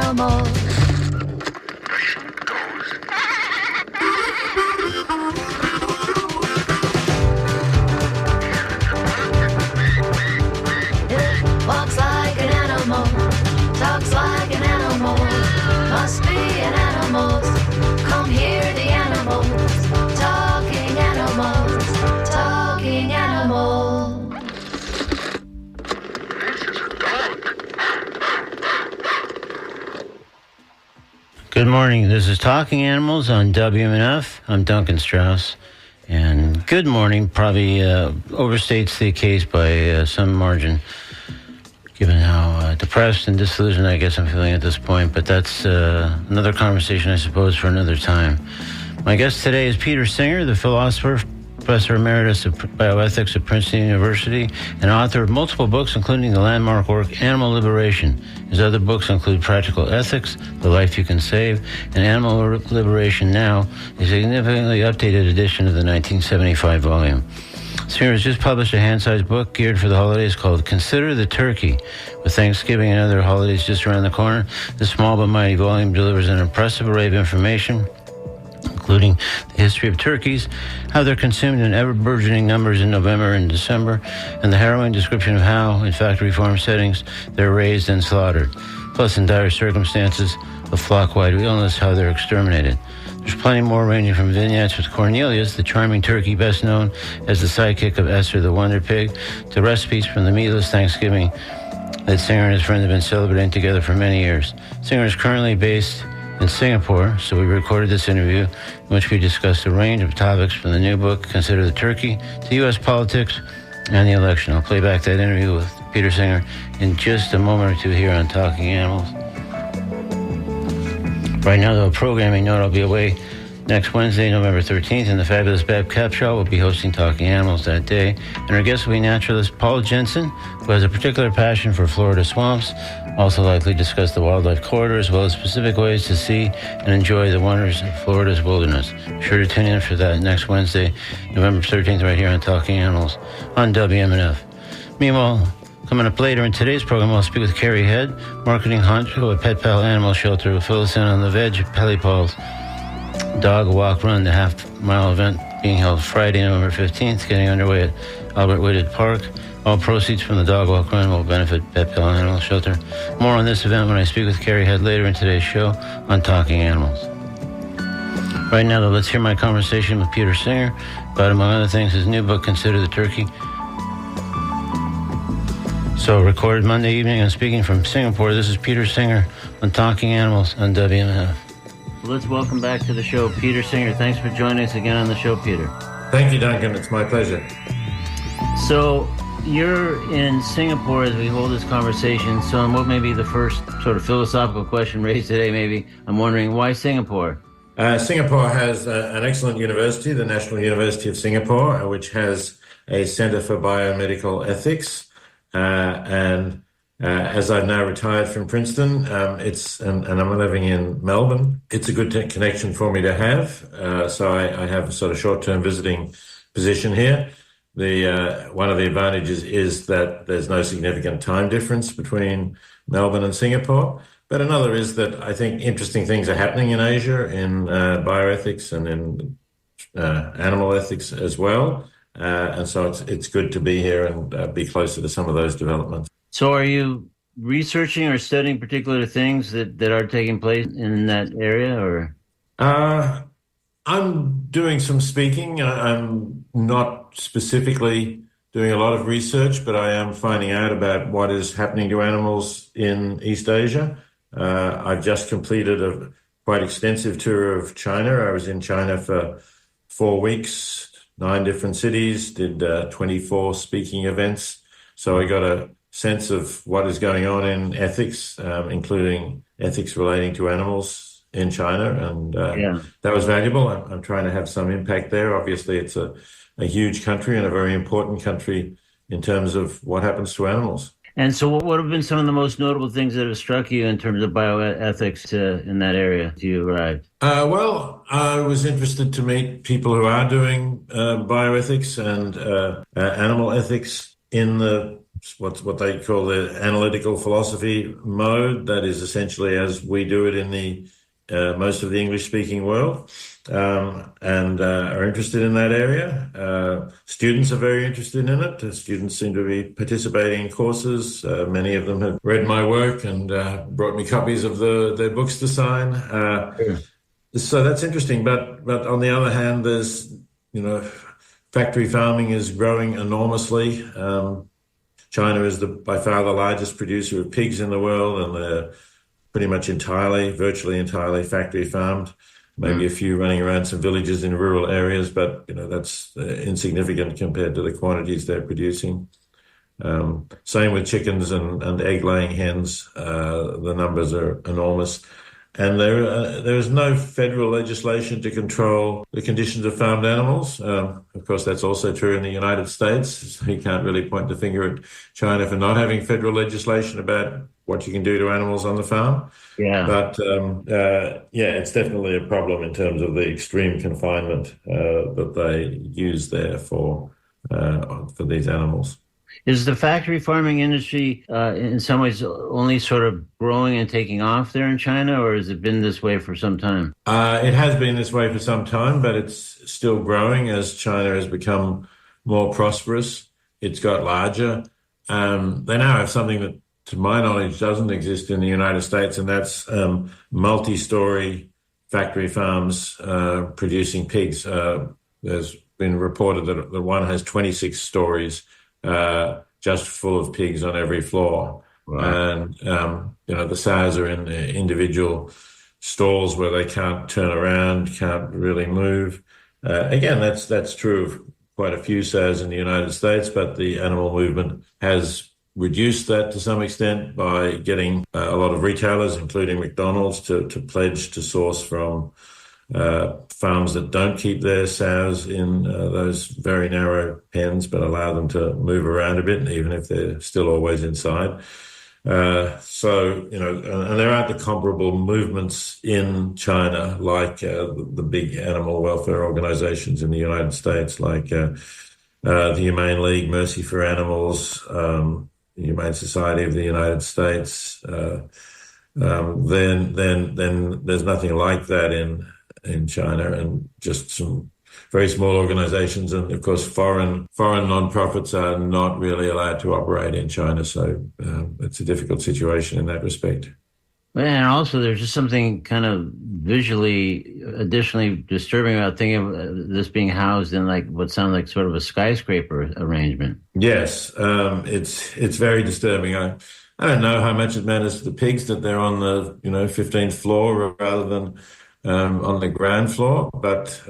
animal. It walks like an animal, talks like an animal, must be an animal. Come hear the animals, talking animals, talking animals. Good morning. This is Talking Animals on WMNF. I'm Duncan Strauss. And good morning probably overstates the case by some margin, given how depressed and disillusioned I guess I'm feeling at this point. But that's another conversation, I suppose, for another time. My guest today is Peter Singer, the philosopher, Professor Emeritus of Bioethics at Princeton University, and author of multiple books, including the landmark work Animal Liberation. His other books include Practical Ethics, The Life You Can Save, and Animal Liberation Now, a significantly updated edition of the 1975 volume. Singer has just published a hand-sized book geared for the holidays called Consider the Turkey. With Thanksgiving and other holidays just around the corner, this small but mighty volume delivers an impressive array of information, including the history of turkeys, how they're consumed in ever-burgeoning numbers in November and December, and the harrowing description of how, in factory farm settings, they're raised and slaughtered. Plus, in dire circumstances of flock-wide illness, how they're exterminated. There's plenty more, ranging from vignettes with Cornelius, the charming turkey best known as the sidekick of Esther the Wonder Pig, to recipes from the meatless Thanksgiving that Singer and his friends have been celebrating together for many years. Singer is currently based in Singapore, so we recorded this interview in which we discussed a range of topics from the new book, Consider the Turkey, to U.S. politics and the election. I'll play back that interview with Peter Singer in just a moment or two here on Talking Animals. Right now, though, a programming note, I'll be away next Wednesday, November 13th, and the fabulous Bab Capshaw will be hosting Talking Animals that day. And our guest will be naturalist Paul Jensen, who has a particular passion for Florida swamps, also likely discuss the wildlife corridor as well as specific ways to see and enjoy the wonders of Florida's wilderness. Be sure to tune in for that next Wednesday, November 13th, right here on Talking Animals on WMNF. Meanwhile, coming up later in today's program, I'll speak with Carrie Head, marketing honcho at Pet Pal Animal Shelter, who fill us in on the Veg Pelipal's Dog Walk Run, the half-mile event being held Friday, November 15th, getting underway at Albert Whitted Park. All proceeds from the Dog Walk Run will benefit Pet Pal Animal Shelter. More on this event when I speak with Carrie Head later in today's show on Talking Animals. Right now, though, let's hear my conversation with Peter Singer about, among other things, his new book, Consider the Turkey. So, recorded Monday evening and speaking from Singapore, this is Peter Singer on Talking Animals on WMNF. Let's welcome back to the show Peter Singer. Thanks for joining us again on the show, Peter. Thank you, Duncan. It's my pleasure. So, you're in Singapore as we hold this conversation. So, what may be the first sort of philosophical question raised today, maybe? I'm wondering, why Singapore? Singapore has an excellent university, the National University of Singapore, which has a Center for Biomedical Ethics. As I've now retired from Princeton, and I'm living in Melbourne, it's a good connection for me to have. So I have a sort of short-term visiting position here. One of the advantages is that there's no significant time difference between Melbourne and Singapore. But another is that I think interesting things are happening in Asia in bioethics and in animal ethics as well. And so it's good to be here and be closer to some of those developments. So are you researching or studying particular things that are taking place in that area, or? I'm doing some speaking. I'm not specifically doing a lot of research, but I am finding out about what is happening to animals in East Asia. I've just completed a quite extensive tour of China. I was in China for 4 weeks, 9 different cities, did 24 speaking events. So I got a sense of what is going on in ethics, including ethics relating to animals in China. And that was valuable. I'm trying to have some impact there. Obviously, it's a huge country and a very important country in terms of what happens to animals. And so what have been some of the most notable things that have struck you in terms of bioethics in that area as you arrived? Well, I was interested to meet people who are doing bioethics and animal ethics in the what they call the analytical philosophy mode. That is essentially as we do it in the most of the English-speaking world, and are interested in that area. Students are very interested in it. Students seem to be participating in courses. Many of them have read my work and brought me copies of their books to sign. Sure. So that's interesting. But on the other hand, there's, factory farming is growing enormously. China is by far the largest producer of pigs in the world, and they're pretty much virtually entirely factory farmed. Maybe a few running around some villages in rural areas, but that's insignificant compared to the quantities they're producing. Same with chickens and egg-laying hens. The numbers are enormous. And there is no federal legislation to control the conditions of farmed animals. Of course, that's also true in the United States. So you can't really point the finger at China for not having federal legislation about what you can do to animals on the farm. Yeah. But it's definitely a problem in terms of the extreme confinement that they use there for these animals. Is the factory farming industry in some ways only sort of growing and taking off there in China, or has it been this way for some time? It has been this way for some time, but it's still growing as China has become more prosperous. It's got larger. They now have something that, to my knowledge, doesn't exist in the United States, and that's multi-story factory farms producing pigs. There's been reported that the one has 26 stories just full of pigs on every floor. Wow. And, the sows are in individual stalls where they can't turn around, can't really move. Again, that's true of quite a few sows in the United States, but the animal movement has reduced that to some extent by getting a lot of retailers, including McDonald's, to pledge to source from farms that don't keep their sows in those very narrow pens, but allow them to move around a bit, even if they're still always inside. And there aren't the comparable movements in China like the big animal welfare organizations in the United States, like the Humane League, Mercy for Animals, the Humane Society of the United States. Then there's nothing like that in China, and just some very small organizations. And of course, foreign nonprofits are not really allowed to operate in China. So it's a difficult situation in that respect. And also, there's just something kind of visually additionally disturbing about thinking of this being housed in like what sounds like sort of a skyscraper arrangement. Yes, it's very disturbing. I don't know how much it matters to the pigs that they're on the 15th floor rather than on the ground floor, but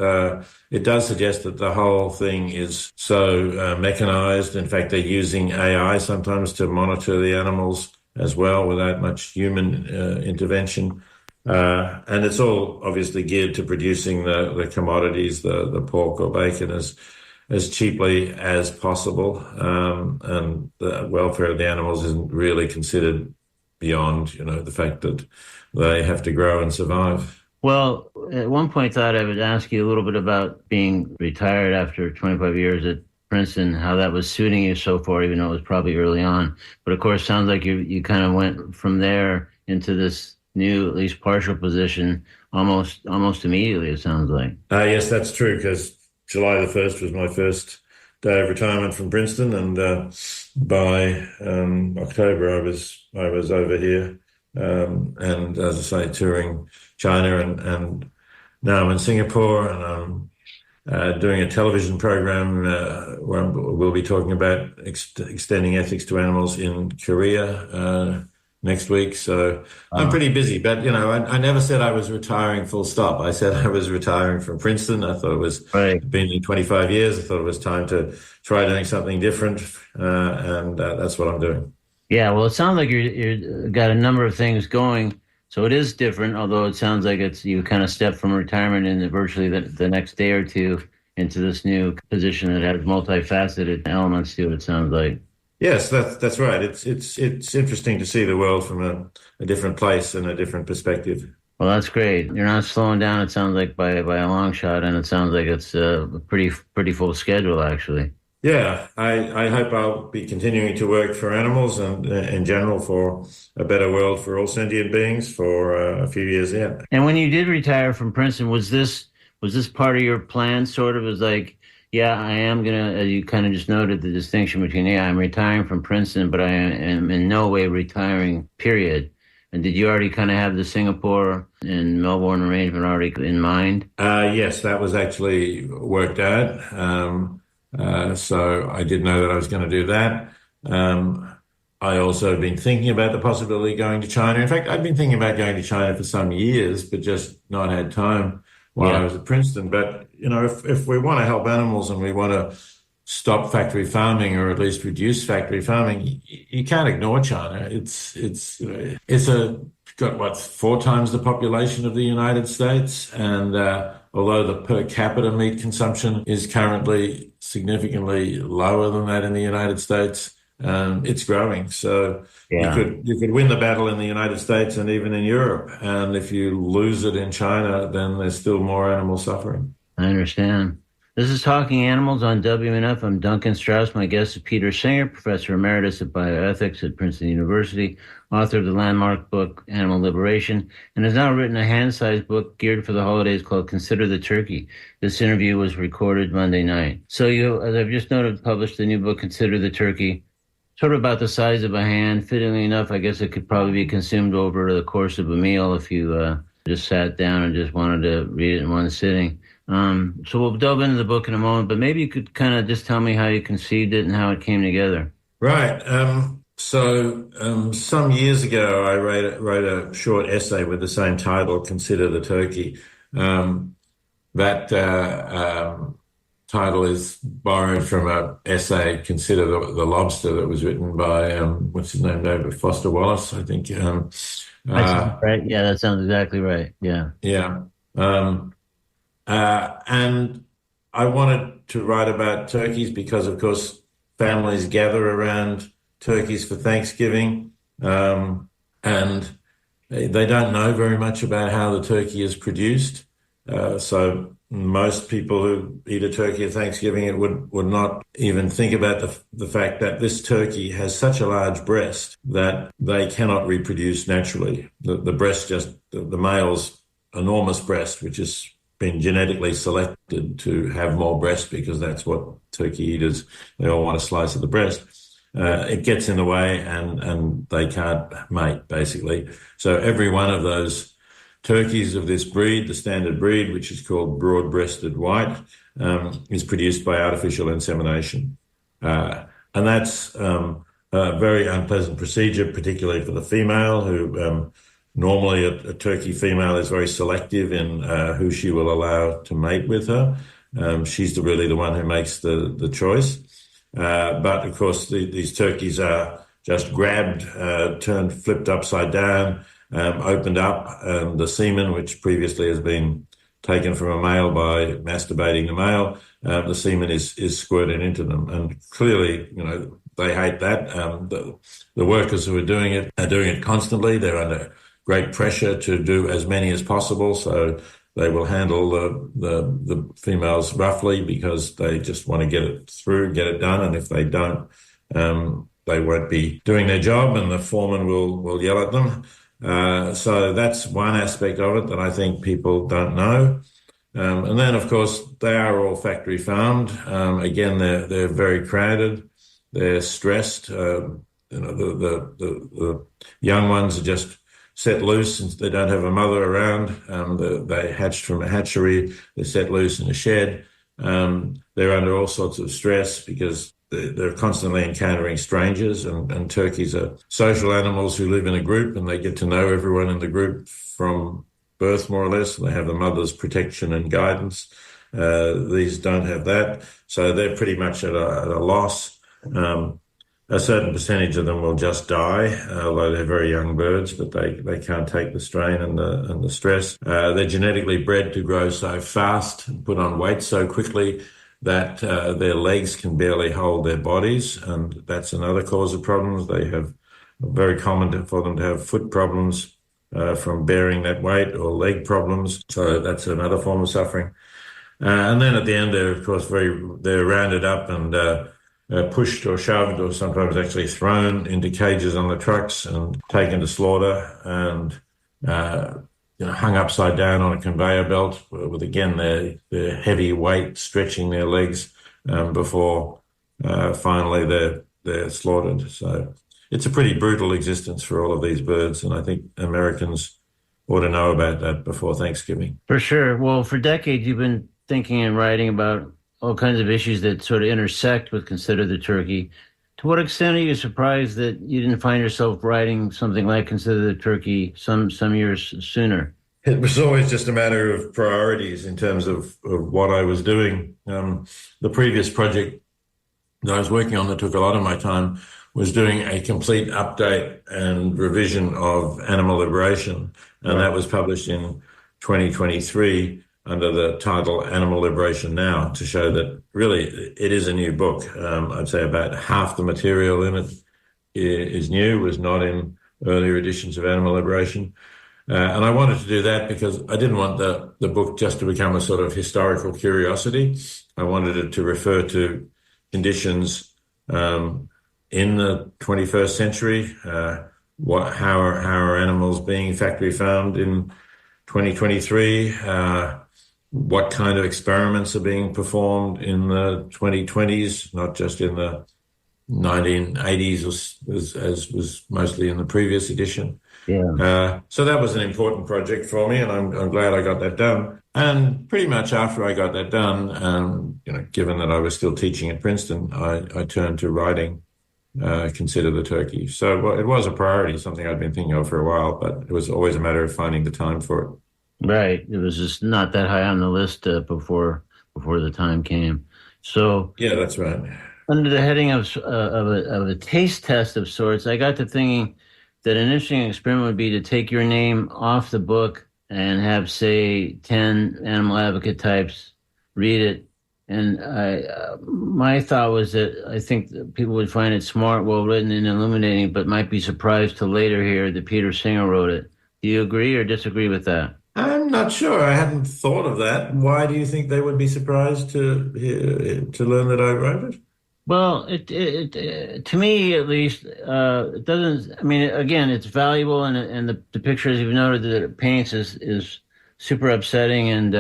it does suggest that the whole thing is so mechanized. In fact, they're using AI sometimes to monitor the animals as well without much human intervention. And it's all obviously geared to producing the commodities, the pork or bacon, as cheaply as possible. And the welfare of the animals isn't really considered beyond, the fact that they have to grow and survive. Well, at one point I thought I would ask you a little bit about being retired after 25 years at Princeton, how that was suiting you so far, even though it was probably early on. But of course, sounds like you kind of went from there into this new, at least partial position almost immediately, it sounds like. Yes, that's true, because July the 1st was my first day of retirement from Princeton, and by October I was over here, and as I say, touring China, and now I'm in Singapore, and I'm doing a television program where we'll be talking about extending ethics to animals in Korea next week. So I'm pretty busy, but I never said I was retiring full stop. I said I was retiring from Princeton. I thought it was been in 25 years. I thought it was time to try doing something different, and that's what I'm doing. Yeah, well, it sounds like you've got a number of things going. So it is different, although it sounds like you kind of stepped from retirement in virtually the next day or two into this new position that has multifaceted elements to it, it sounds like. Yes, that's right. It's interesting to see the world from a different place and a different perspective. Well, that's great. You're not slowing down, it sounds like, by a long shot, and it sounds like it's a pretty full schedule, actually. Yeah, I hope I'll be continuing to work for animals and in general for a better world for all sentient beings for a few years yet. And when you did retire from Princeton, was this part of your plan? Sort of, as like, yeah, I am gonna. You kind of just noted the distinction between, yeah, I'm retiring from Princeton, but I am in no way retiring. Period. And did you already kind of have the Singapore and Melbourne arrangement already in mind? Yes, that was actually worked out. So I did know that I was going to do that. Um, I also have been thinking about the possibility of going to China. In fact, I've been thinking about going to China for some years, but just not had time while I Yeah, was at Princeton. But, if we want to help animals and we want to stop factory farming or at least reduce factory farming, you can't ignore China. It's got what, 4 times the population of the United States, and although the per capita meat consumption is currently significantly lower than that in the United States, it's growing. So yeah. you could win the battle in the United States and even in Europe, and if you lose it in China, then there's still more animal suffering. I understand. This is Talking Animals on WMNF. I'm Duncan Strauss. My guest is Peter Singer, Professor Emeritus of Bioethics at Princeton University, author of the landmark book Animal Liberation, and has now written a hand-sized book geared for the holidays called Consider the Turkey. This interview was recorded Monday night. So you, as I've just noted, published the new book Consider the Turkey, sort of about the size of a hand. Fittingly enough, I guess it could probably be consumed over the course of a meal if you just sat down and just wanted to read it in one sitting. So we'll delve into the book in a moment, but maybe you could kind of just tell me how you conceived it and how it came together. Right. Some years ago, I wrote a short essay with the same title, Consider the Turkey. That title is borrowed from an essay, Consider the Lobster, that was written by, what's his name, David Foster Wallace, I think. That sounds Uh, right. Yeah, that sounds exactly right. Yeah. yeah. Um, and I wanted to write about turkeys because, of course, families gather around turkeys for Thanksgiving, and they don't know very much about how the turkey is produced. So most people who eat a turkey at Thanksgiving it would not even think about the fact that this turkey has such a large breast that they cannot reproduce naturally. The breast the male's enormous breast, which has been genetically selected to have more breast because that's what turkey eaters, they all want a slice of the breast. It gets in the way and they can't mate, basically. So every one of those turkeys of this breed, the standard breed, which is called broad-breasted white, is produced by artificial insemination. And that's a very unpleasant procedure, particularly for the female, who normally a turkey female is very selective in who she will allow to mate with her. She's really the one who makes the choice. But of course, these turkeys are just grabbed, turned, flipped upside down, opened up, and the semen, which previously has been taken from a male by masturbating the male, the semen is squirted into them. And clearly, they hate that. The workers who are doing it constantly. They're under great pressure to do as many as possible. So they will handle the females roughly because they just want to get it through, get it done. And if they don't, they won't be doing their job and the foreman will yell at them. So that's one aspect of it that I think people don't know. And then, of course, they are all factory farmed. Again, they're very crowded. They're stressed. The young ones are just set loose since they don't have a mother around. They hatched from a hatchery. They're set loose in a shed. They're under all sorts of stress because they're constantly encountering strangers, and turkeys are social animals who live in a group and they get to know everyone in the group from birth, more or less. And they have the mother's protection and guidance. These don't have that. So they're pretty much at a loss. A certain percentage of them will just die, although they're very young birds, but they can't take the strain and the stress. They're genetically bred to grow so fast and put on weight so quickly that their legs can barely hold their bodies, and that's another cause of problems. They have very common for them to have foot problems from bearing that weight, or leg problems. So that's another form of suffering. And then at the end, they're of course they're rounded up and pushed or shoved or sometimes actually thrown into cages on the trucks and taken to slaughter and hung upside down on a conveyor belt with again their heavy weight stretching their legs before finally they're slaughtered. So it's a pretty brutal existence for all of these birds, and I think Americans ought to know about that before Thanksgiving. For sure. Well, for decades, you've been thinking and writing about all kinds of issues that sort of intersect with Consider the Turkey. To what extent are you surprised that you didn't find yourself writing something like Consider the Turkey some years sooner? It was always just a matter of priorities in terms of what I was doing. The previous project that I was working on that took a lot of my time was doing a complete update and revision of animal liberation. And that was published in 2023 under the title Animal Liberation Now, to show that really it is a new book. I'd say about half the material in it is new, was not in earlier editions of Animal Liberation. And I wanted to do that because I didn't want the book just to become a sort of historical curiosity. I wanted it to refer to conditions in the 21st century. How are animals being factory farmed in 2023? What kind of experiments are being performed in the 2020s, not just in the 1980s, as was mostly in the previous edition. Yeah. So that was an important project for me, and I'm glad I got that done. And pretty much after I got that done, given that I was still teaching at Princeton, I turned to writing Consider the Turkey. So it was a priority, something I'd been thinking of for a while, but it was always a matter of finding the time for it. Right. It was just not that high on the list before the time came. So yeah, that's right. Under the heading of a taste test of sorts, I got to thinking that an interesting experiment would be to take your name off the book and have, say, 10 animal advocate types read it. And my thought was that I think that people would find it smart, well written, and illuminating, but might be surprised to later hear that Peter Singer wrote it. Do you agree or disagree with that? I'm not sure. I hadn't thought of that. Why do you think they would be surprised to learn that I wrote it? Well, to me at least, it doesn't. I mean, again, it's valuable, and the pictures you've noted that it paints is super upsetting and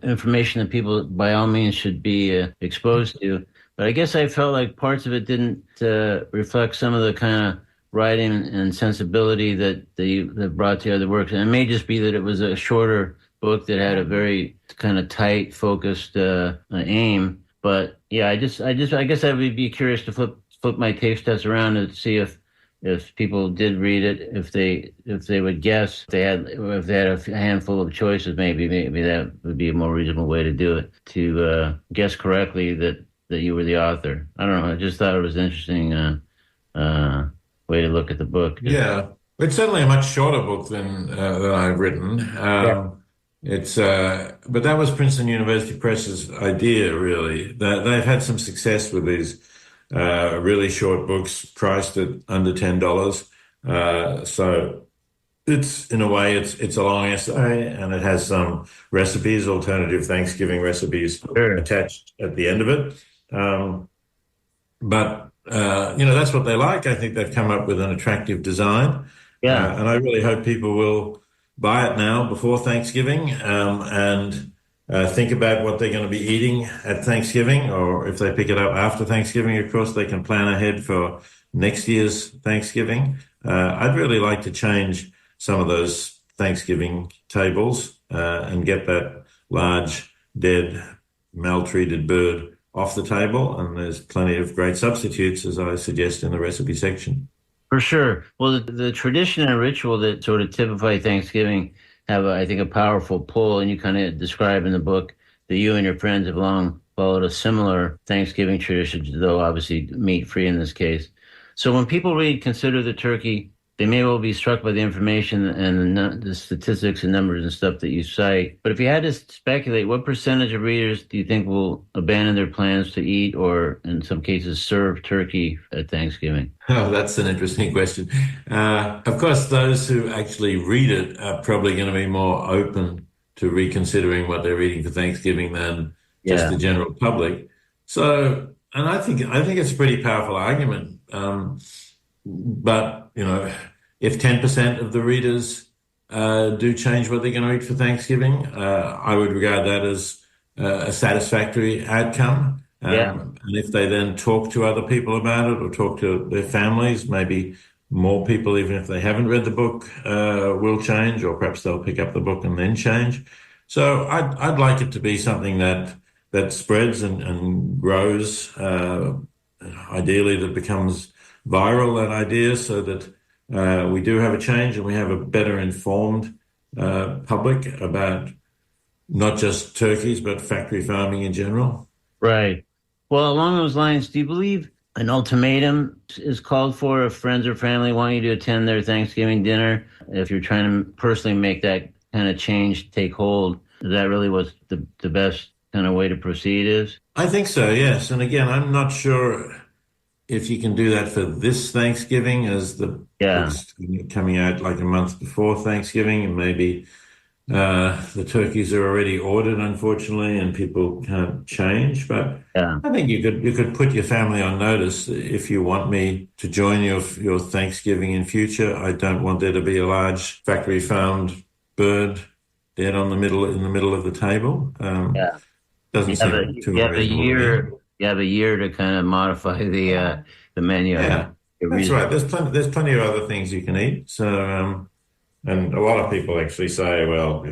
information that people by all means should be exposed to. But I guess I felt like parts of it didn't reflect some of the kind of writing and sensibility that brought to other works. And it may just be that it was a shorter book that had a very kind of tight, focused aim. But yeah, I guess I would be curious to flip my taste test around and see if people did read it, if they would guess, if they had a handful of choices, maybe that would be a more reasonable way to do it, to guess correctly that you were the author. I don't know. I just thought it was an interesting way to look at the book. Yeah, it's certainly a much shorter book than I've written. Yeah. But that was Princeton University Press's idea, really. They've had some success with these really short books priced at under $10. So it's, in a way, it's a long essay, and it has some recipes, alternative Thanksgiving recipes attached at the end of it. But that's what they like. I think they've come up with an attractive design. Yeah. And I really hope people will buy it now before Thanksgiving and think about what they're going to be eating at Thanksgiving, or if they pick it up after Thanksgiving, of course, they can plan ahead for next year's Thanksgiving. I'd really like to change some of those Thanksgiving tables and get that large, dead, maltreated bird off the table. And there's plenty of great substitutes, as I suggest in the recipe section. For sure. Well, the tradition and ritual that sort of typify Thanksgiving have, I think, a powerful pull, and you kind of describe in the book that you and your friends have long followed a similar Thanksgiving tradition, though obviously meat-free in this case. So when people read Consider the Turkey, they may well be struck by the information and the statistics and numbers and stuff that you cite. But if you had to speculate, what percentage of readers do you think will abandon their plans to eat or, in some cases, serve turkey at Thanksgiving? Oh, that's an interesting question. Of course, those who actually read it are probably going to be more open to reconsidering what they're eating for Thanksgiving than just Yeah. the general public. So, and I think it's a pretty powerful argument. But if 10% of the readers do change what they're going to eat for Thanksgiving, I would regard that as a satisfactory outcome. Yeah. And if they then talk to other people about it or talk to their families, maybe more people, even if they haven't read the book, will change, or perhaps they'll pick up the book and then change. So I'd like it to be something that spreads and grows. Ideally, that becomes viral, that idea, so that we do have a change and we have a better informed public about not just turkeys, but factory farming in general. Right. Well, along those lines, do you believe an ultimatum is called for if friends or family want you to attend their Thanksgiving dinner? If you're trying to personally make that kind of change take hold, is that really what the best kind of way to proceed is? I think so, yes. And again, I'm not sure if you can do that for this Thanksgiving, as the Yeah. book's coming out like a month before Thanksgiving, and maybe the turkeys are already ordered, unfortunately, and people can't change. But Yeah. I think you could put your family on notice. If you want me to join your Thanksgiving in future, I don't want there to be a large factory farmed bird dead in the middle of the table. Yeah. Doesn't seem too You have a unreasonable to me. year. You have a year to kind of modify the menu. I think Yeah, that's right. There's plenty of other things you can eat. So, and a lot of people actually say, well,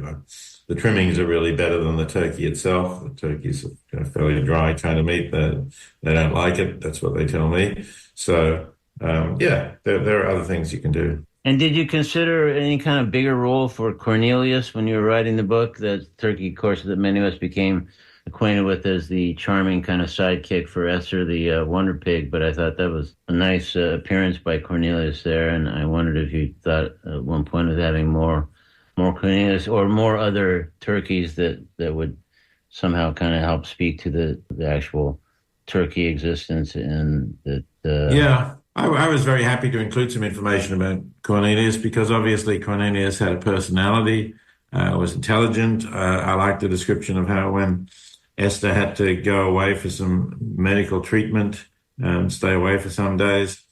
the trimmings are really better than the turkey itself. The turkey's fairly dry kind of meat. They don't like it. That's what they tell me. So, yeah, there are other things you can do. And did you consider any kind of bigger role for Cornelius when you were writing the book? That turkey, of course, that many of us became acquainted with as the charming kind of sidekick for Esther, the Wonder Pig. But I thought that was a nice appearance by Cornelius there, and I wondered if you thought at one point of having more Cornelius or more other turkeys that would somehow kind of help speak to the actual turkey existence and that. Yeah, I was very happy to include some information about Cornelius because obviously Cornelius had a personality, was intelligent. I liked the description of how when Esther had to go away for some medical treatment and stay away for some days,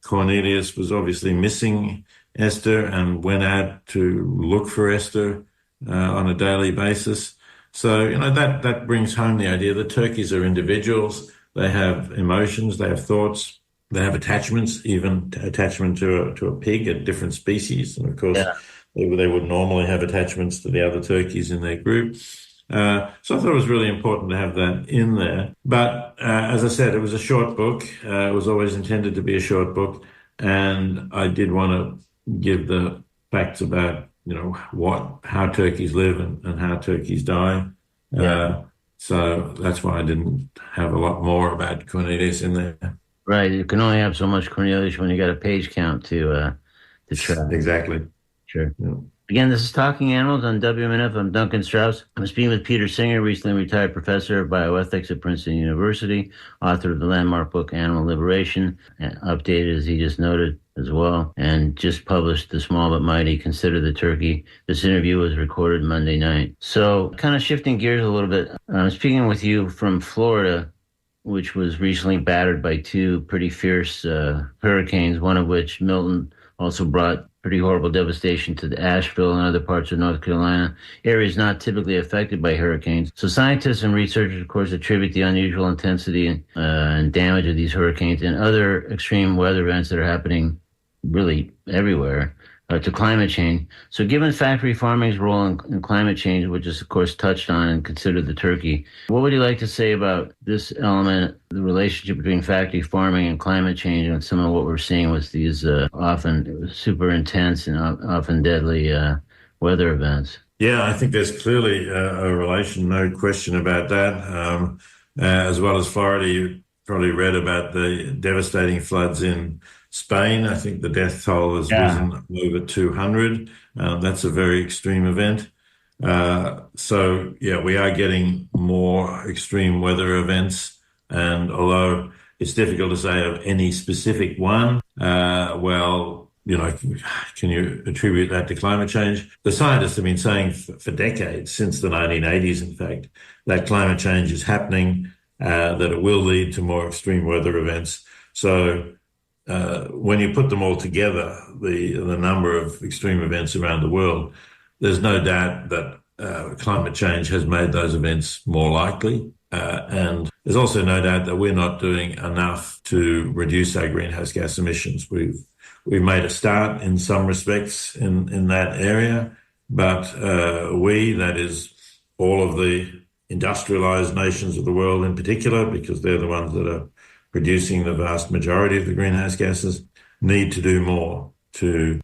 Cornelius was obviously missing Esther and went out to look for Esther on a daily basis. So, that brings home the idea that turkeys are individuals. They have emotions, they have thoughts, they have attachments, even attachment to a pig, a different species. And of course, Yeah. they would normally have attachments to the other turkeys in their group. So I thought it was really important to have that in there. But as I said, it was a short book. It was always intended to be a short book. And I did want to give the facts about, how turkeys live and how turkeys die. Yeah. So that's why I didn't have a lot more about Cornelius in there. Right. You can only have so much Cornelius when you got a page count to track. Exactly. Sure. Yeah. Again, this is Talking Animals on WMNF. I'm Duncan Strauss. I'm speaking with Peter Singer, recently retired professor of bioethics at Princeton University, author of the landmark book Animal Liberation, updated as he just noted as well, and just published The Small But Mighty, Consider the Turkey. This interview was recorded Monday night. So kind of shifting gears a little bit, I'm speaking with you from Florida, which was recently battered by two pretty fierce hurricanes, one of which, Milton, also brought pretty horrible devastation to Asheville and other parts of North Carolina, areas not typically affected by hurricanes. So scientists and researchers, of course, attribute the unusual intensity and damage of these hurricanes and other extreme weather events that are happening really everywhere to climate change. So given factory farming's role in climate change, which is, of course, touched on and considered the turkey, what would you like to say about this element, the relationship between factory farming and climate change, and some of what we're seeing with these often super intense and often deadly weather events? Yeah, I think there's clearly a relation, no question about that. As well as Florida, you probably read about the devastating floods in Spain. I think the death toll has risen over 200. That's a very extreme event. So, yeah, we are getting more extreme weather events. And although it's difficult to say of any specific one, well, can you attribute that to climate change? The scientists have been saying for decades, since the 1980s, in fact, that climate change is happening, that it will lead to more extreme weather events. So when you put them all together, the number of extreme events around the world, there's no doubt that climate change has made those events more likely. And there's also no doubt that we're not doing enough to reduce our greenhouse gas emissions. We've made a start in some respects in that area, but that is all of the industrialized nations of the world in particular, because they're the ones that are producing the vast majority of the greenhouse gases, need to do more to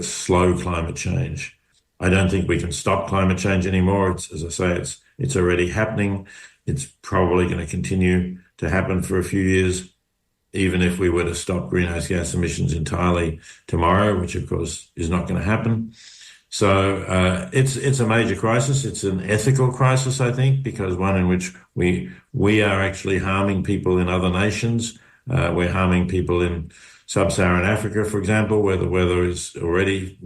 slow climate change. I don't think we can stop climate change anymore. As I say, it's already happening. It's probably going to continue to happen for a few years, even if we were to stop greenhouse gas emissions entirely tomorrow, which of course is not going to happen. So it's a major crisis. It's an ethical crisis, I think, because one in which we are actually harming people in other nations. We're harming people in sub-Saharan Africa, for example, where the weather is already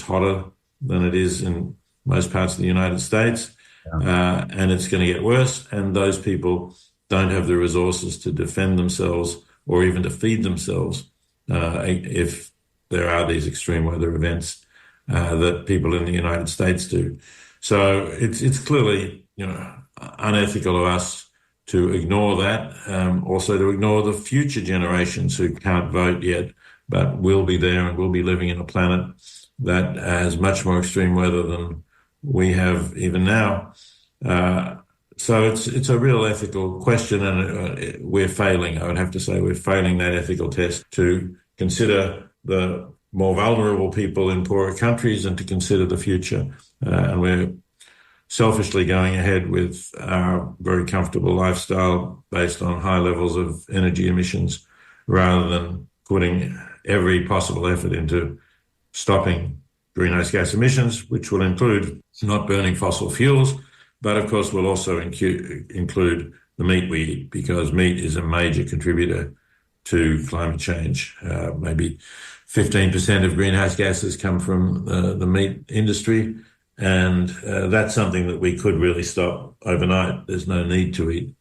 hotter than it is in most parts of the United States. And it's going to get worse. And those people don't have the resources to defend themselves or even to feed themselves if there are these extreme weather events that people in the United States do. So it's clearly, unethical of us to ignore that, also to ignore the future generations who can't vote yet, but will be there and will be living in a planet that has much more extreme weather than we have even now. So it's a real ethical question, and we're failing. I would have to say we're failing that ethical test to consider the more vulnerable people in poorer countries and to consider the future. And we're selfishly going ahead with our very comfortable lifestyle based on high levels of energy emissions rather than putting every possible effort into stopping greenhouse gas emissions, which will include not burning fossil fuels, but of course will also include the meat we eat, because meat is a major contributor to climate change. Maybe 15% of greenhouse gases come from the meat industry, and that's something that we could really stop overnight. There's no need to eat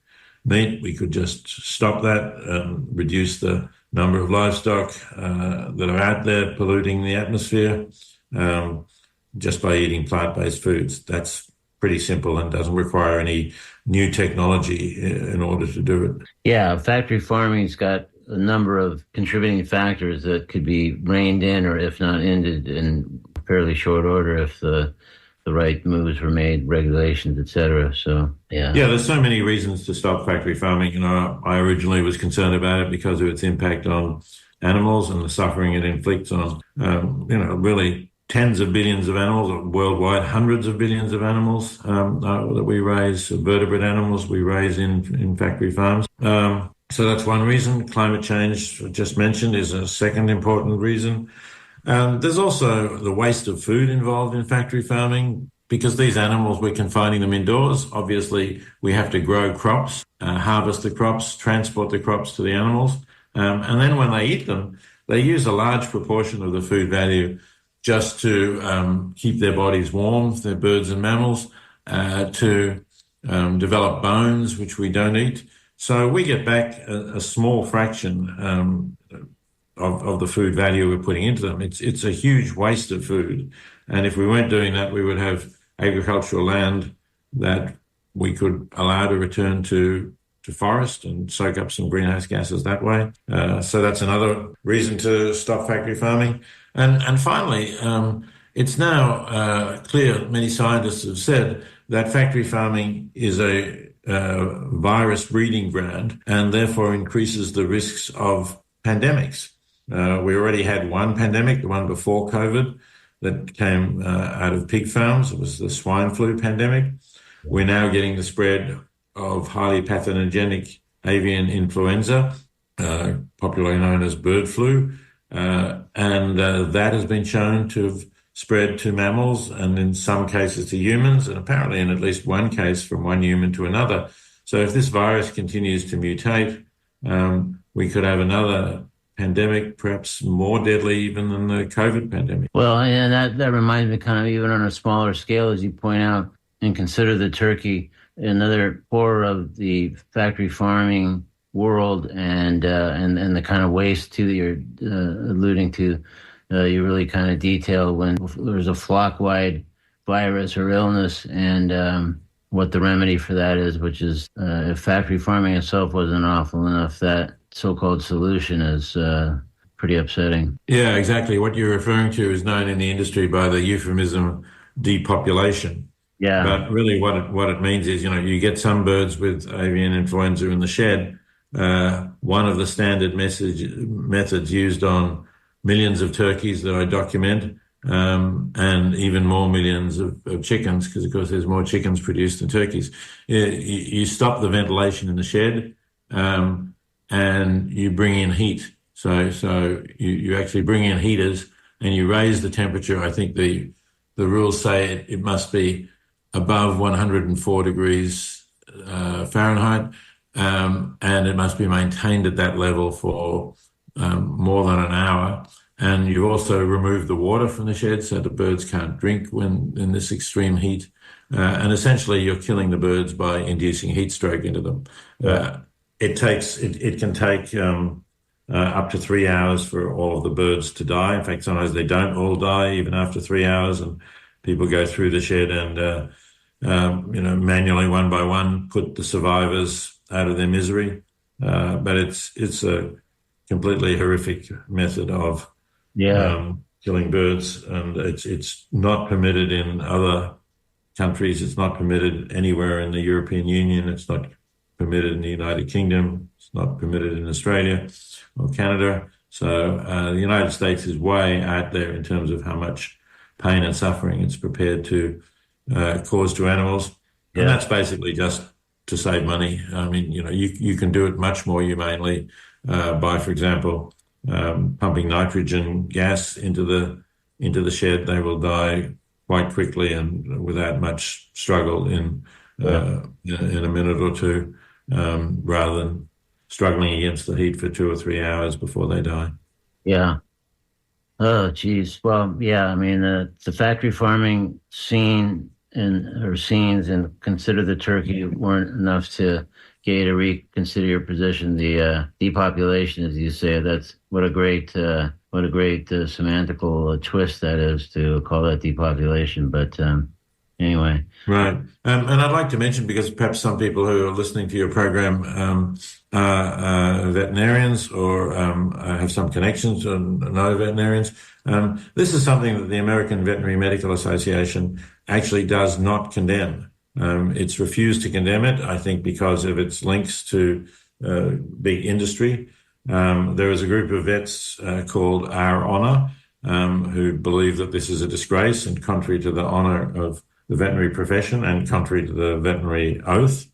meat. We could just stop that and reduce the number of livestock that are out there polluting the atmosphere just by eating plant-based foods. That's pretty simple and doesn't require any new technology in order to do it. Yeah, factory farming's got a number of contributing factors that could be reined in, or if not ended, in fairly short order if the right moves were made, regulations, etc. So, yeah. Yeah, there's so many reasons to stop factory farming. I originally was concerned about it because of its impact on animals and the suffering it inflicts on, really tens of billions of animals worldwide, hundreds of billions of animals that we raise, vertebrate animals we raise in factory farms. So that's one reason. Climate change, just mentioned, is a second important reason. There's also the waste of food involved in factory farming. Because these animals, we're confining them indoors. Obviously, we have to grow crops, harvest the crops, transport the crops to the animals. And then when they eat them, they use a large proportion of the food value just to keep their bodies warm, they're birds and mammals, to develop bones, which we don't eat. So we get back a small fraction of the food value we're putting into them. It's a huge waste of food. And if we weren't doing that, we would have agricultural land that we could allow to return to forest and soak up some greenhouse gases that way. So that's another reason to stop factory farming. And finally, it's now clear, many scientists have said, that factory farming is a virus breeding ground and therefore increases the risks of pandemics. We already had one pandemic, the one before COVID, that came out of pig farms. It was the swine flu pandemic. We're now getting the spread of highly pathogenic avian influenza, popularly known as bird flu. And that has been shown to have spread to mammals and in some cases to humans, and apparently in at least one case from one human to another. So if this virus continues to mutate, we could have another pandemic, perhaps more deadly even than the COVID pandemic. Well, and that reminds me kind of even on a smaller scale, as you point out, and consider the turkey another core of the factory farming world, and the kind of waste too that you're alluding to. You really kind of detail when there's a flock-wide virus or illness, and what the remedy for that is, which is if factory farming itself wasn't awful enough, that so-called solution is pretty upsetting. Yeah, exactly. What you're referring to is known in the industry by the euphemism depopulation. Yeah, But really, what it means is, you get some birds with avian influenza in the shed. One of the standard methods used on millions of turkeys that I document, and even more millions of chickens, because of course there's more chickens produced than turkeys. You stop the ventilation in the shed, and you bring in heat. So you actually bring in heaters and you raise the temperature. I think the rules say it must be above 104 degrees Fahrenheit, and it must be maintained at that level for more than an hour. And you also remove the water from the shed so the birds can't drink when in this extreme heat. And essentially, you're killing the birds by inducing heat stroke into them. yeah, It can take up to 3 hours for all of the birds to die. In fact, sometimes they don't all die even after 3 hours, and people go through the shed and manually one by one put the survivors out of their misery. But it's a completely horrific method of yeah, killing birds, and it's not permitted in other countries. It's not permitted anywhere in the European Union. It's not permitted in the United Kingdom. It's not permitted in Australia or Canada. So the United States is way out there in terms of how much pain and suffering it's prepared to cause to animals. yeah, And that's basically just to save money. I mean, you can do it much more humanely by, for example, pumping nitrogen gas into the shed. They will die quite quickly and without much struggle in a minute or two, rather than struggling against the heat for 2 or 3 hours before they die. yeah. Oh, geez. Well, yeah. I mean, the factory farming scene or scenes and consider the turkey weren't enough to get you to reconsider your position. The depopulation, as you say, that's what a great semantical twist that is to call that depopulation. But anyway, Right. And I'd like to mention, because perhaps some people who are listening to your program are veterinarians or have some connections or know veterinarians. This is something that the American Veterinary Medical Association actually does not condemn. It's refused to condemn it, I think, because of its links to big industry. There is a group of vets called Our Honor, who believe that this is a disgrace and contrary to the honor of the veterinary profession and contrary to the veterinary oath.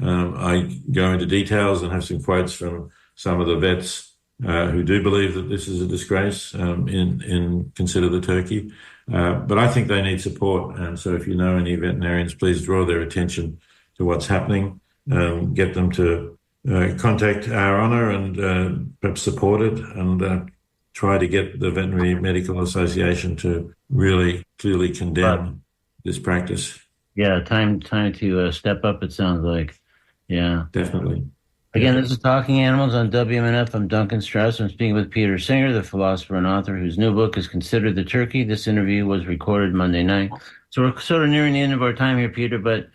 I go into details and have some quotes from some of the vets who do believe that this is a disgrace in Consider the Turkey. But I think they need support. And so if you know any veterinarians, please draw their attention to what's happening. Get them to contact Our Honor and perhaps support it, and try to get the Veterinary Medical Association to really clearly condemn this practice. yeah, time to step up. It sounds like, yeah. Definitely. Again, this is Talking Animals on WMNF. I'm Duncan Strauss. I'm speaking with Peter Singer, the philosopher and author whose new book is Consider the Turkey. This interview was recorded Monday night. So we're sort of nearing the end of our time here, Peter, but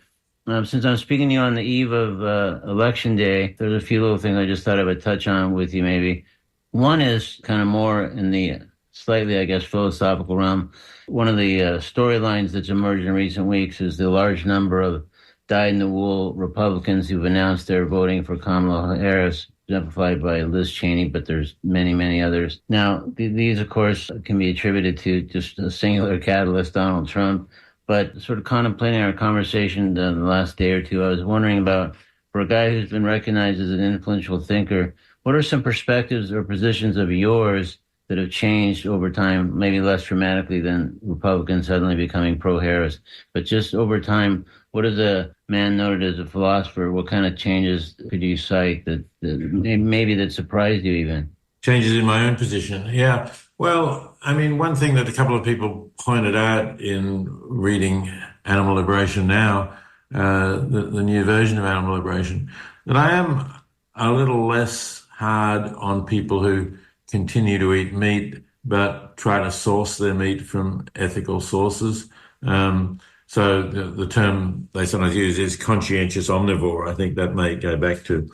since I'm speaking to you on the eve of Election Day, there's a few little things I just thought I would touch on with you maybe. One is kind of more in the slightly, I guess, philosophical realm. One of the storylines that's emerged in recent weeks is the large number of dyed-in-the-wool Republicans who've announced they're voting for Kamala Harris, exemplified by Liz Cheney, but there's many, many others. Now, these, of course, can be attributed to just a singular catalyst, Donald Trump. But sort of contemplating our conversation the last day or two, I was wondering about, for a guy who's been recognized as an influential thinker, what are some perspectives or positions of yours that have changed over time, maybe less dramatically than Republicans suddenly becoming pro-Harris, but just over time, what is a man noted as a philosopher? What kind of changes could you cite that maybe that surprised you even? Changes in my own position. Yeah. Well, I mean, one thing that a couple of people pointed out in reading Animal Liberation now, the new version of Animal Liberation, that I am a little less hard on people who continue to eat meat but try to source their meat from ethical sources. So the term they sometimes use is conscientious omnivore. I think that may go back to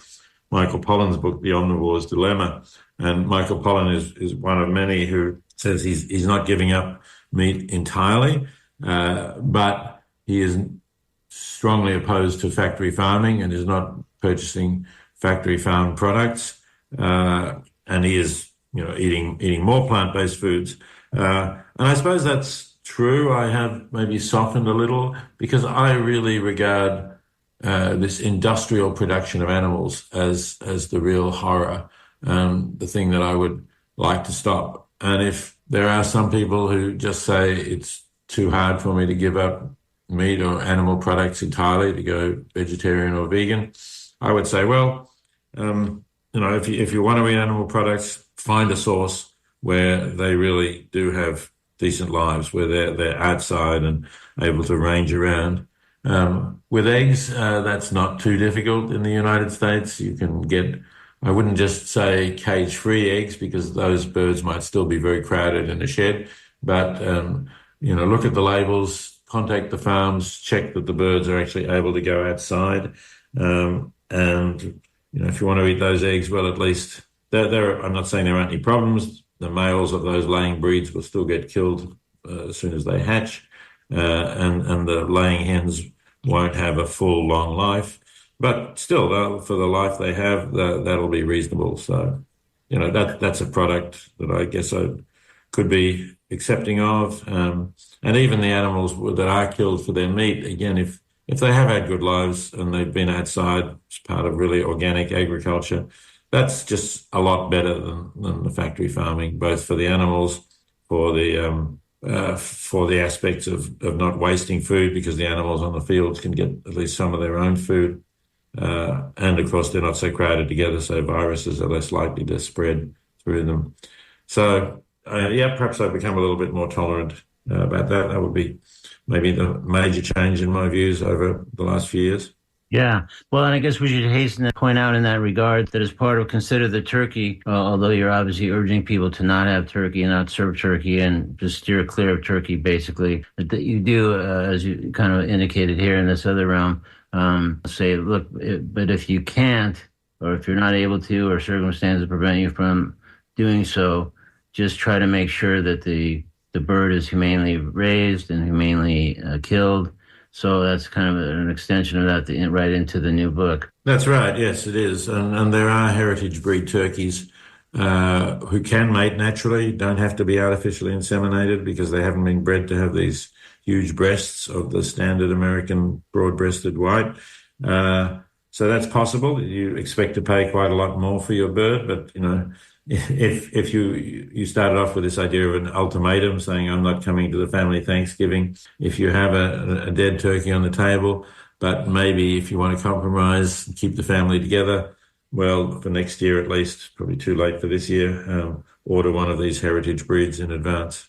Michael Pollan's book, The Omnivore's Dilemma. And Michael Pollan is one of many who says he's not giving up meat entirely, but he is strongly opposed to factory farming and is not purchasing factory farmed products. And he is, eating more plant-based foods. And I suppose that's true. I have maybe softened a little because I really regard this industrial production of animals as the real horror, the thing that I would like to stop. And if there are some people who just say it's too hard for me to give up meat or animal products entirely to go vegetarian or vegan, I would say, well, if you want to eat animal products, find a source where they really do have decent lives, where they're outside and able to range around. With eggs, that's not too difficult in the United States. You can get, I wouldn't just say cage-free eggs because those birds might still be very crowded in a shed, but, look at the labels, contact the farms, check that the birds are actually able to go outside. If you want to eat those eggs, well, at least I'm not saying there aren't any problems. The males of those laying breeds will still get killed as soon as they hatch, and the laying hens won't have a full long life. But still, for the life they have, that'll be reasonable. So, that's a product that I guess I could be accepting of. And even the animals that are killed for their meat, again, if they have had good lives and they've been outside as part of really organic agriculture, that's just a lot better than the factory farming, both for the animals, for the aspects of not wasting food because the animals on the fields can get at least some of their own food. And of course, they're not so crowded together, so viruses are less likely to spread through them. So, perhaps I've become a little bit more tolerant about that. That would be maybe the major change in my views over the last few years. Yeah. Well, and I guess we should hasten to point out in that regard that as part of Consider the Turkey, although you're obviously urging people to not have turkey and not serve turkey and just steer clear of turkey, basically, that you do, as you kind of indicated here in this other realm, say, look, but if you can't, or if you're not able to, or circumstances prevent you from doing so, just try to make sure that the bird is humanely raised and humanely killed. So that's kind of an extension of that right into the new book. That's right. Yes, it is. And there are heritage breed turkeys who can mate naturally, don't have to be artificially inseminated because they haven't been bred to have these huge breasts of the standard American broad-breasted white. So that's possible. You expect to pay quite a lot more for your bird, but, if you started off with this idea of an ultimatum saying, I'm not coming to the family Thanksgiving, if you have a dead turkey on the table, but maybe if you want to compromise, keep the family together, well, for next year at least, probably too late for this year, order one of these heritage breeds in advance.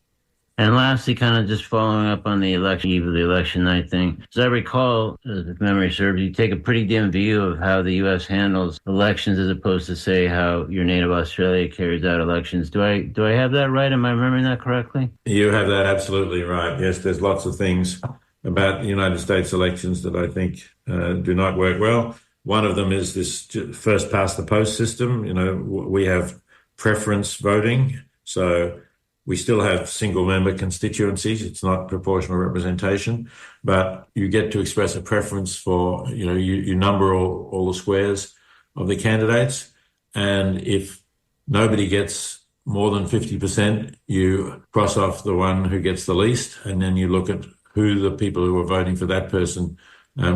And lastly, kind of just following up on the election eve of the election night thing, as I recall, if memory serves, you take a pretty dim view of how the U.S. handles elections as opposed to, say, how your native Australia carries out elections. Do I have that right? Am I remembering that correctly? You have that absolutely right. Yes, there's lots of things about the United States elections that I think do not work well. One of them is this first past the post system. We have preference voting, so we still have single-member constituencies. It's not proportional representation, but you get to express a preference for, you number all the squares of the candidates. And if nobody gets more than 50%, you cross off the one who gets the least, and then you look at who the people who are voting for that person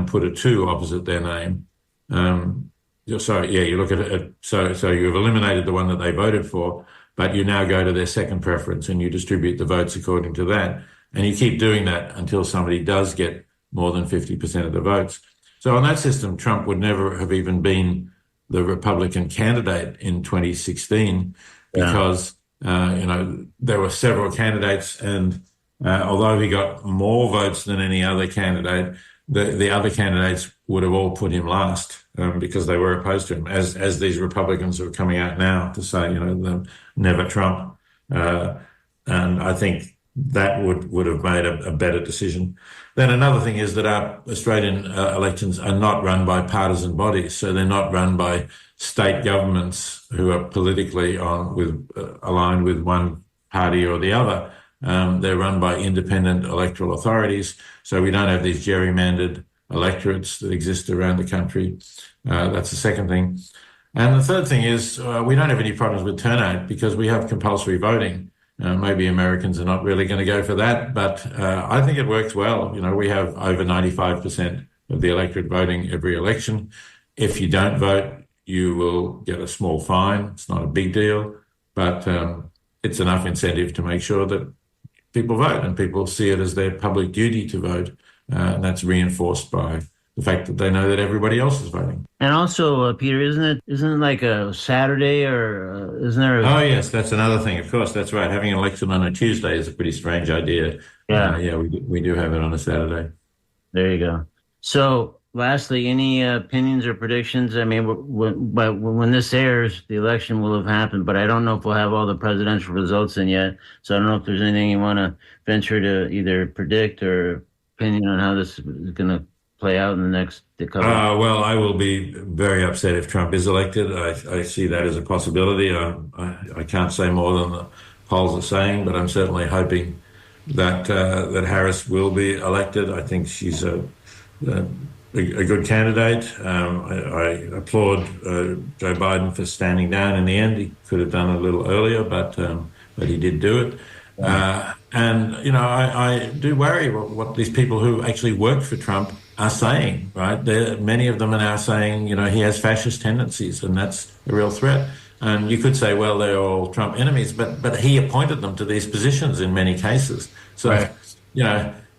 put a 2 opposite their name. You look at it. So you've eliminated the one that they voted for, but you now go to their second preference and you distribute the votes according to that. And you keep doing that until somebody does get more than 50% of the votes. So on that system, Trump would never have even been the Republican candidate in 2016 Yeah. because there were several candidates, and although he got more votes than any other candidate, the other candidates would have all put him last because they were opposed to him, as these Republicans are coming out now to say, never Trump. And I think that would have made a better decision. Then another thing is that our Australian elections are not run by partisan bodies, so they're not run by state governments who are politically aligned with one party or the other. They're run by independent electoral authorities, so we don't have these gerrymandered electorates that exist around the country. That's the second thing. And the third thing is we don't have any problems with turnout because we have compulsory voting. Maybe Americans are not really going to go for that, but I think it works well. We have over 95% of the electorate voting every election. If you don't vote, you will get a small fine. It's not a big deal, but it's enough incentive to make sure that people vote and people see it as their public duty to vote. And that's reinforced by the fact that they know that everybody else is voting. And also, Peter, isn't it like a Saturday or isn't there? Oh, yes, that's another thing. Of course, that's right. Having an election on a Tuesday is a pretty strange idea. Yeah, we do have it on a Saturday. There you go. So, lastly, any opinions or predictions? I mean, when this airs, the election will have happened, but I don't know if we'll have all the presidential results in yet. So I don't know if there's anything you want to venture to either predict or opinion on how this is going to play out in the next couple. Well, I will be very upset if Trump is elected. I see that as a possibility. I can't say more than the polls are saying, but I'm certainly hoping that Harris will be elected. I think she's a good candidate. I applaud Joe Biden for standing down in the end. He could have done it a little earlier, but he did do it. And I do worry what these people who actually worked for Trump are saying, right? Many of them are now saying, he has fascist tendencies, and that's a real threat. And you could say, well, they're all Trump enemies, but he appointed them to these positions in many cases. So, right.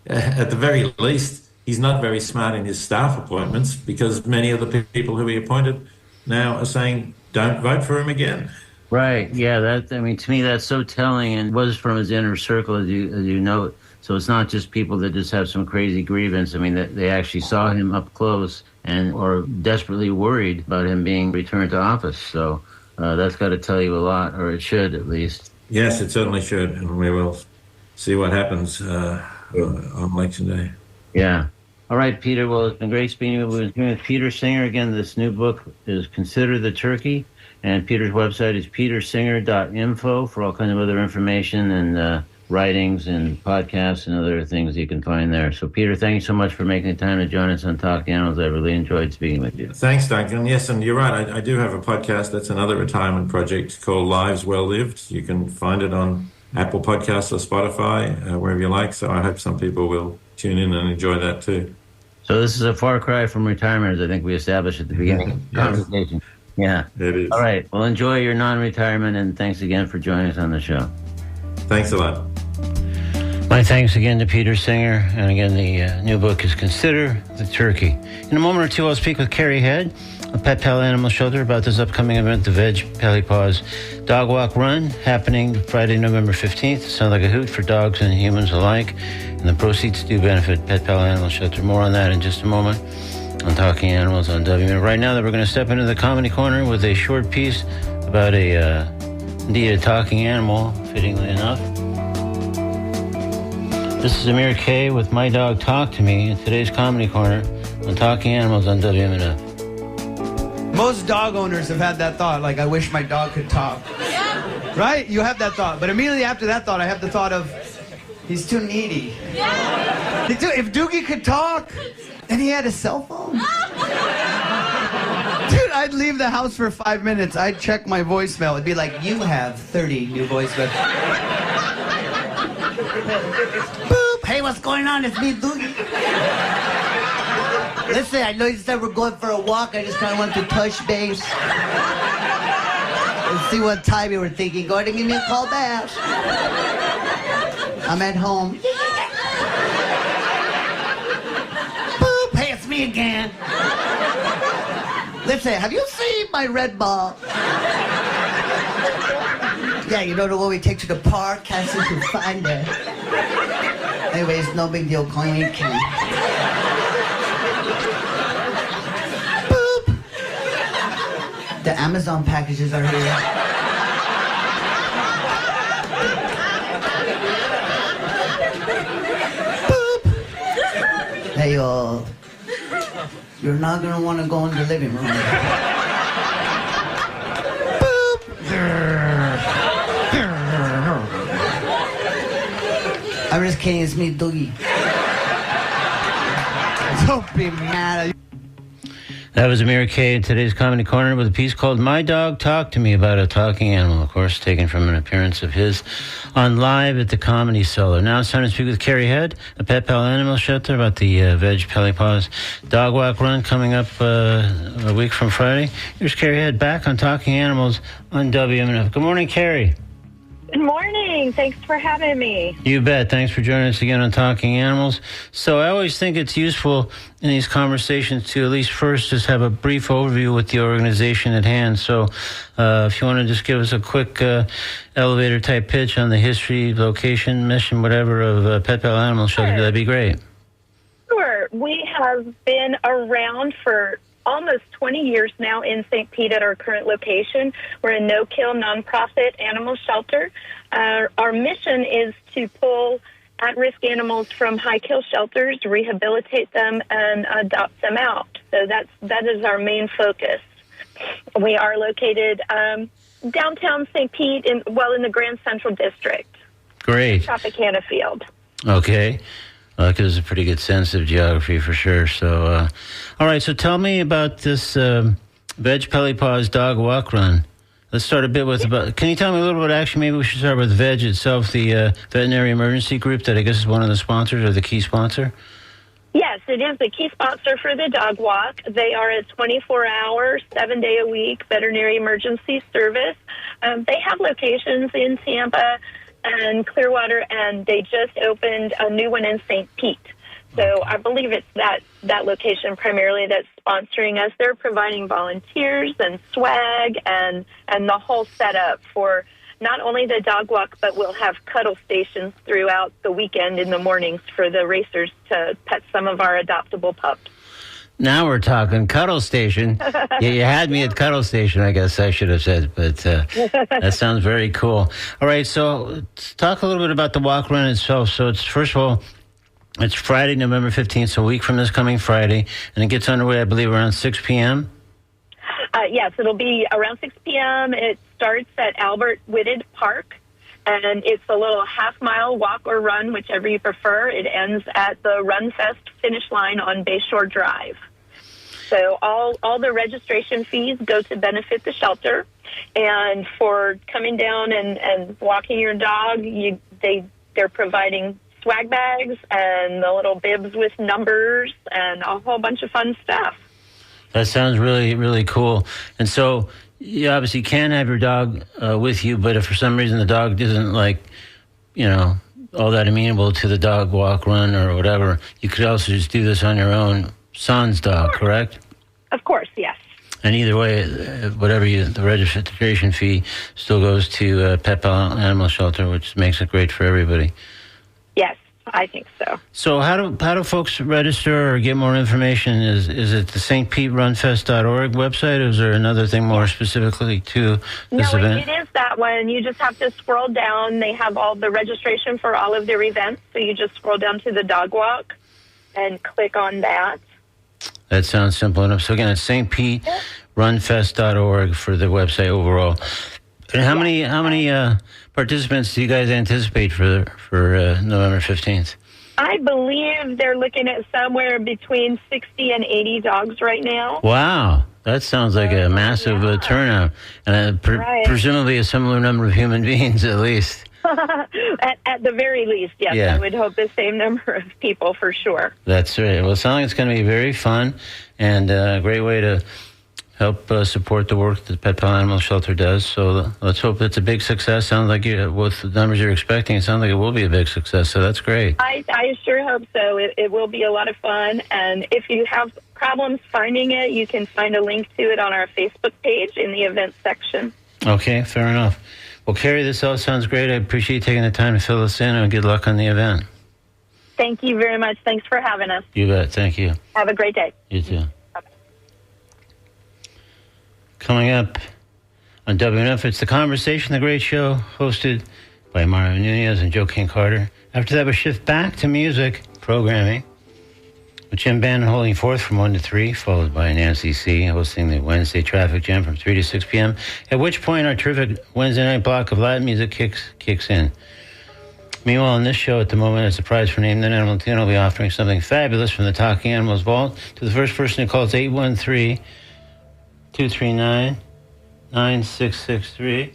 At the very least, he's not very smart in his staff appointments because many of the people who he appointed now are saying, don't vote for him again. Right. Yeah. To me, that's so telling, and was from his inner circle, as you know. So it's not just people that just have some crazy grievance. I mean, they actually saw him up close and are desperately worried about him being returned to office. So that's got to tell you a lot, or it should at least. Yes, it certainly should, and we will see what happens on Election Day. Yeah. All right, Peter. Well, it's been great speaking with Peter Singer. Again, this new book is Consider the Turkey. And Peter's website is petersinger.info for all kinds of other information and writings and podcasts and other things you can find there. So, Peter, thank you so much for making the time to join us on Talking Animals. I really enjoyed speaking with you. Thanks, Duncan. Yes, and you're right. I do have a podcast. That's another retirement project called Lives Well Lived. You can find it on Apple Podcasts or Spotify, wherever you like. So I hope some people will tune in and enjoy that too. So this is a far cry from retirement, as I think we established at the beginning of the conversation. Yeah. It is. All right. Well, enjoy your non-retirement, and thanks again for joining us on the show. Thanks a lot. My thanks again to Peter Singer. And again, the new book is Consider the Turkey. In a moment or two, I'll speak with Carrie Head, a Pet Pal Animal Shelter, about this upcoming event, the Veg Pally Paws Dog Walk Run, happening Friday, November 15th. Sounds like a hoot for dogs and humans alike. And the proceeds do benefit Pet Pal Animal Shelter. More on that in just a moment on Talking Animals on WMN. Right now, that we're going to step into the comedy corner with a short piece about indeed a talking animal, fittingly enough. This is Amir K with My Dog Talk to Me in today's comedy corner on Talking Animals on WMNF. Most dog owners have had that thought, like, I wish my dog could talk. Yeah. Right? You have that thought. But immediately after that thought, I have the thought of, he's too needy. Yeah. If Doogie could talk, and he had a cell phone. Dude, I'd leave the house for 5 minutes. I'd check my voicemail. It'd be like, you have 30 new voicemails. Boop! Hey, what's going on? It's me, Doogie. Listen, I know you said we're going for a walk. I just kind of want to touch base. Let's see what time you were thinking. Go ahead and give me a call back. I'm at home. Me again. Listen, have you seen my red ball? Yeah, you know the one we take to the park, can't seem to find it. Anyways, no big deal, calling me Ken. Boop! The Amazon packages are here. Boop! Hey, you're not gonna wanna go in the living room. I'm just kidding, it's me, Doogie. Don't be mad. That was Amir K in today's Comedy Corner with a piece called My Dog Talked to Me, about a talking animal, of course, taken from an appearance of his on Live at the Comedy Cellar. Now it's time to speak with Carrie Head, a Pet Pal Animal Shelter, about the Veg Pelly Paws Dog Walk Run coming up a week from Friday. Here's Carrie Head back on Talking Animals on WMNF. Good morning, Carrie. Good morning. Thanks for having me. You bet. Thanks for joining us again on Talking Animals. So I always think it's useful in these conversations to at least first just have a brief overview with the organization at hand. So if you want to just give us a quick elevator type pitch on the history, location, mission, whatever of Pet Pal Animal Shelter, that'd be great. Sure. We have been around for almost 20 years now in St. Pete at our current location. We're a no-kill nonprofit animal shelter. Our mission is to pull at-risk animals from high-kill shelters, rehabilitate them, and adopt them out. So that is our main focus. We are located downtown St. Pete, in the Grand Central District. Great. Tropicana Field. Okay. That gives a pretty good sense of geography for sure. So, all right. So tell me about this Veg Pelly Paws Dog Walk Run. Let's start a bit with about. Can you tell me a little bit? Actually, maybe we should start with Veg itself, the veterinary emergency group that I guess is one of the sponsors or the key sponsor. Yes, it is the key sponsor for the dog walk. They are a 24-hour, 7-day-a-week veterinary emergency service. They have locations in Tampa and Clearwater, and they just opened a new one in St. Pete. So I believe it's that location primarily that's sponsoring us. They're providing volunteers and swag and the whole setup for not only the dog walk, but we'll have cuddle stations throughout the weekend in the mornings for the racers to pet some of our adoptable pups. Now we're talking cuddle station. Yeah, you had me at cuddle station, I guess I should have said, but that sounds very cool. All right, so let's talk a little bit about the walk run itself. So it's, first of all, it's Friday, November 15th, so a week from this coming Friday, and it gets underway, I believe, around 6 p.m.? Yes, it'll be around 6 p.m. It starts at Albert Whitted Park, and it's a little half-mile walk or run, whichever you prefer. It ends at the Run Fest finish line on Bayshore Drive. So all the registration fees go to benefit the shelter, and for coming down and walking your dog, they're providing swag bags and the little bibs with numbers and a whole bunch of fun stuff. That sounds really, really cool. And so you obviously can have your dog with you, but if for some reason the dog isn't all that amenable to the dog walk, run, or whatever, you could also just do this on your own. Sans dog, correct? Of course, yes. And either way, whatever the registration fee still goes to Pet Pal Animal Shelter, which makes it great for everybody. Yes, I think so. So how do folks register or get more information? Is it the stpeterunfest.org website, or is there another thing more specifically to this event? No, it is that one. You just have to scroll down. They have all the registration for all of their events, so you just scroll down to the dog walk and click on that. That sounds simple enough. So again, it's stpeterunfest.org for the website overall. And how many participants do you guys anticipate for November 15th? I believe they're looking at somewhere between 60 and 80 dogs right now. Wow. That sounds like a massive turnout. And presumably a similar number of human beings at least. At the very least, yes. Yeah. I would hope the same number of people for sure. That's right. Well, it sounds like it's going to be very fun and a great way to help support the work that Pet Pal Animal Shelter does. So let's hope it's a big success. Sounds like with the numbers you're expecting, it sounds like it will be a big success. So that's great. I sure hope so. It will be a lot of fun. And if you have problems finding it, you can find a link to it on our Facebook page in the events section. Okay, fair enough. Well, Carrie, this all sounds great. I appreciate you taking the time to fill us in, and good luck on the event. Thank you very much. Thanks for having us. You bet. Thank you. Have a great day. You too. Bye-bye. Coming up on WNF, it's The Conversation, the great show, hosted by Mario Nunez and Joe King Carter. After that, we shift back to music programming, with Jim Bannon holding forth from 1 to 3, followed by Nancy C. hosting the Wednesday Traffic Jam from 3 to 6 p.m., at which point our terrific Wednesday night block of Latin music kicks in. Meanwhile, on this show at the moment, as a prize for Name That Animal Tune, I'll be offering something fabulous from the Talking Animals Vault to the first person who calls 813-239-9663.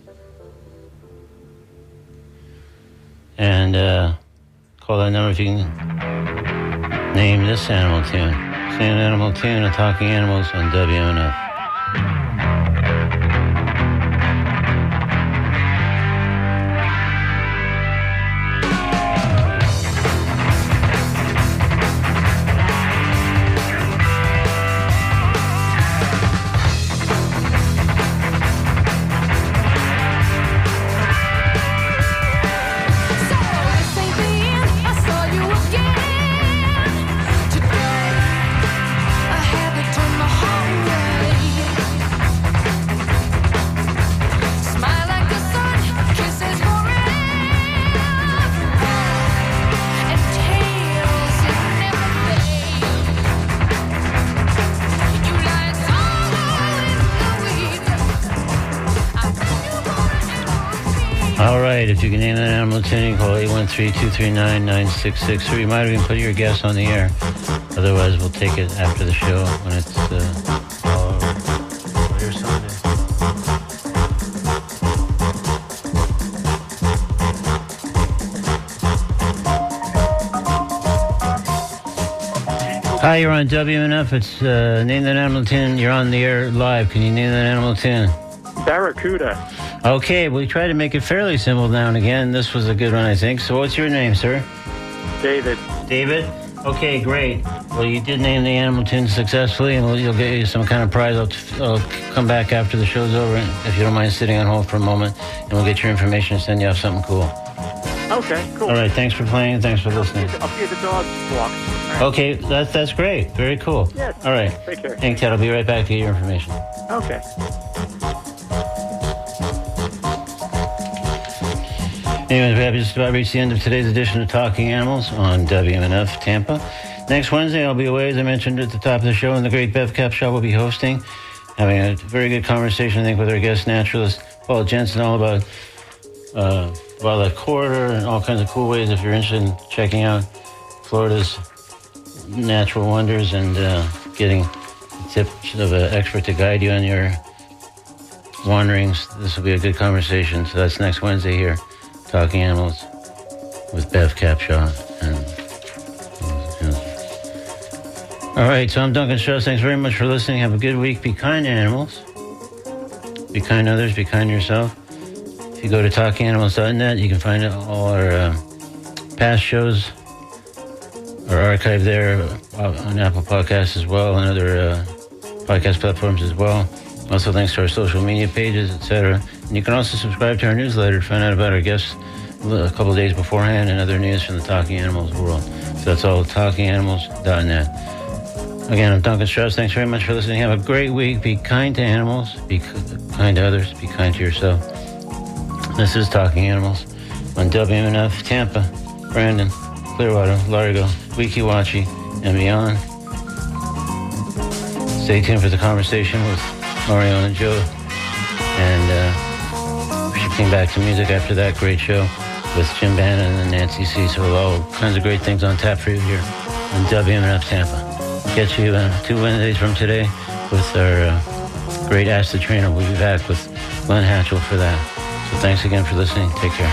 And call that number if you can name this animal tune. Same animal tune of Talking Animals on WNF. All right, if you can name that animal tune, you can call 813-239-9663. You might even put your guess on the air. Otherwise, we'll take it after the show when it's all over. Here's Sunday. Hi, you're on WNF. It's Name That Animal Tune. You're on the air live. Can you name that animal tune? Barracuda. Okay, we try to make it fairly simple now and again. This was a good one, I think. So what's your name, sir? David. David? Okay, great. Well, you did name the animal tune successfully, and you'll get you some kind of prize. I'll come back after the show's over, if you don't mind sitting on hold for a moment, and we'll get your information and send you off something cool. Okay, cool. All right, thanks for playing, and thanks for listening. I'll see the dog walk. Right. Okay, that's great. Very cool. Yes. All right. Take care. Thanks, Ted. I'll be right back to get your information. Okay. Anyways, we have just about reached the end of today's edition of Talking Animals on WNF Tampa. Next Wednesday, I'll be away, as I mentioned at the top of the show, and the great Bev Capshaw will be hosting, having a very good conversation, I think, with our guest naturalist, Paul Jensen, all about wildlife corridor and all kinds of cool ways if you're interested in checking out Florida's natural wonders and getting tips of an expert to guide you on your wanderings. This will be a good conversation. So that's next Wednesday here. Talking Animals with Bev Capshaw. All right, so I'm Duncan Strauss. Thanks very much for listening. Have a good week. Be kind to animals. Be kind to others. Be kind to yourself. If you go to talkinganimals.net, you can find all our past shows are archived there on Apple Podcasts as well and other podcast platforms as well. Also, links to our social media pages, etc. And you can also subscribe to our newsletter to find out about our guests a couple of days beforehand and other news from the Talking Animals world. So that's all at talkinganimals.net. Again, I'm Duncan Strauss. Thanks very much for listening. Have a great week. Be kind to animals. Be kind to others. Be kind to yourself. This is Talking Animals on WMNF, Tampa, Brandon, Clearwater, Largo, Weeki Wachee, and beyond. Stay tuned for the conversation with Mario and Joe. And shifting back to music after that great show with Jim Bannon and Nancy C. So all kinds of great things on tap for you here on WMNF Tampa. Get you 2 Wednesdays from today with our great Ask the Trainer. We'll be back with Glenn Hatchell for that. So thanks again for listening. Take care.